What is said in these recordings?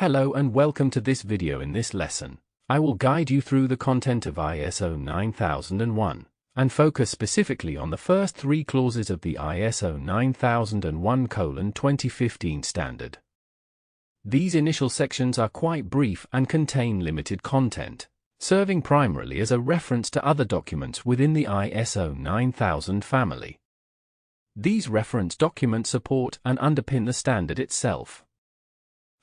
Hello and welcome to this video. In this lesson, I will guide you through the content of ISO 9001 and focus specifically on the first three clauses of the ISO 9001:2015 standard. These initial sections are quite brief and contain limited content, serving primarily as a reference to other documents within the ISO 9000 family. These reference documents support and underpin the standard itself.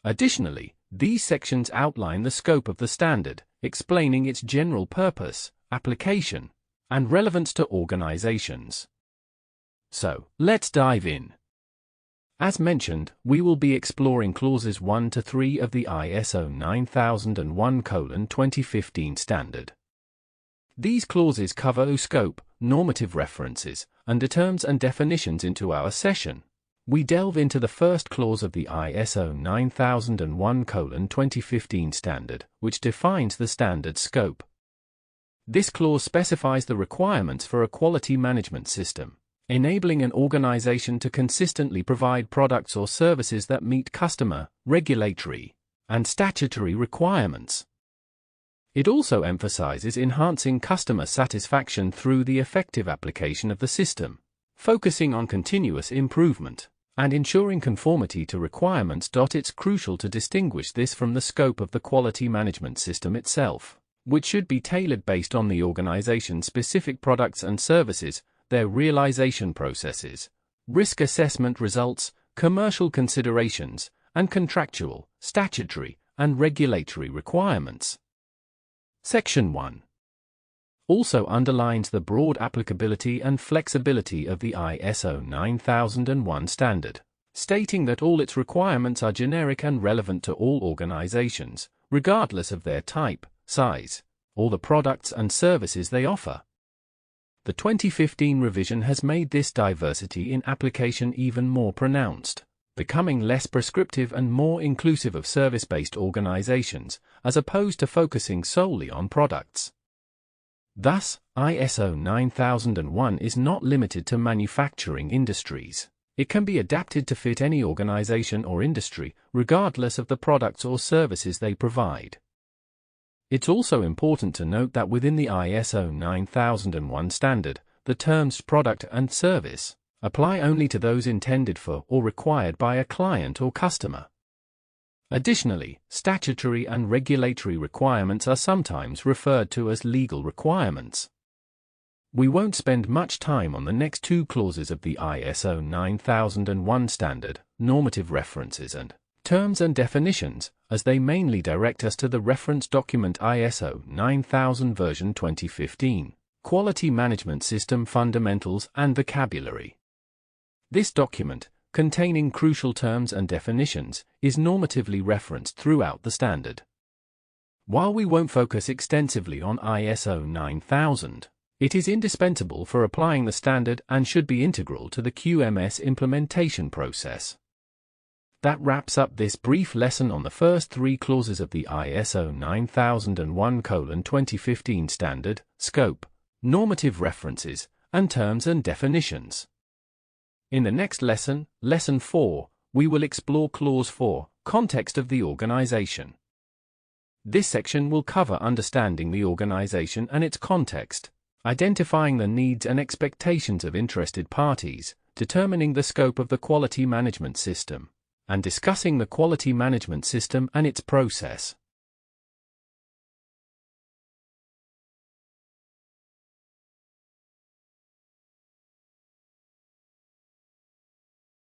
Additionally, these sections outline the scope of the standard, explaining its general purpose, application, and relevance to organizations. So, let's dive in. As mentioned, we will be exploring clauses 1 to 3 of the ISO 9001:2015 standard. These clauses cover scope, normative references, and the terms and definitions. Into our session, we delve into the first clause of the ISO 9001:2015 standard, which defines the standard scope. This clause specifies the requirements for a quality management system, enabling an organization to consistently provide products or services that meet customer, regulatory, and statutory requirements. It also emphasizes enhancing customer satisfaction through the effective application of the system, focusing on continuous improvement and ensuring conformity to requirements. It's crucial to distinguish this from the scope of the quality management system itself, which should be tailored based on the organization's specific products and services, their realization processes, risk assessment results, commercial considerations, and contractual, statutory, and regulatory requirements. Section 1 also underlines the broad applicability and flexibility of the ISO 9001 standard, stating that all its requirements are generic and relevant to all organizations, regardless of their type, size, or the products and services they offer. The 2015 revision has made this diversity in application even more pronounced, becoming less prescriptive and more inclusive of service-based organizations, as opposed to focusing solely on products. Thus, ISO 9001 is not limited to manufacturing industries. It can be adapted to fit any organization or industry, regardless of the products or services they provide. It's also important to note that within the ISO 9001 standard, the terms product and service apply only to those intended for or required by a client or customer. Additionally, statutory and regulatory requirements are sometimes referred to as legal requirements. We won't spend much time on the next two clauses of the ISO 9001 standard, normative references and terms and definitions, as they mainly direct us to the reference document ISO 9000 version 2015, Quality Management System Fundamentals and Vocabulary. This document, containing crucial terms and definitions, is normatively referenced throughout the standard. While we won't focus extensively on ISO 9000, it is indispensable for applying the standard and should be integral to the QMS implementation process. That wraps up this brief lesson on the first three clauses of the ISO 9001:2015 standard, scope, normative references, and terms and definitions. In the next lesson, Lesson 4, we will explore Clause 4, Context of the Organization. This section will cover understanding the organization and its context, identifying the needs and expectations of interested parties, determining the scope of the quality management system, and discussing the quality management system and its process.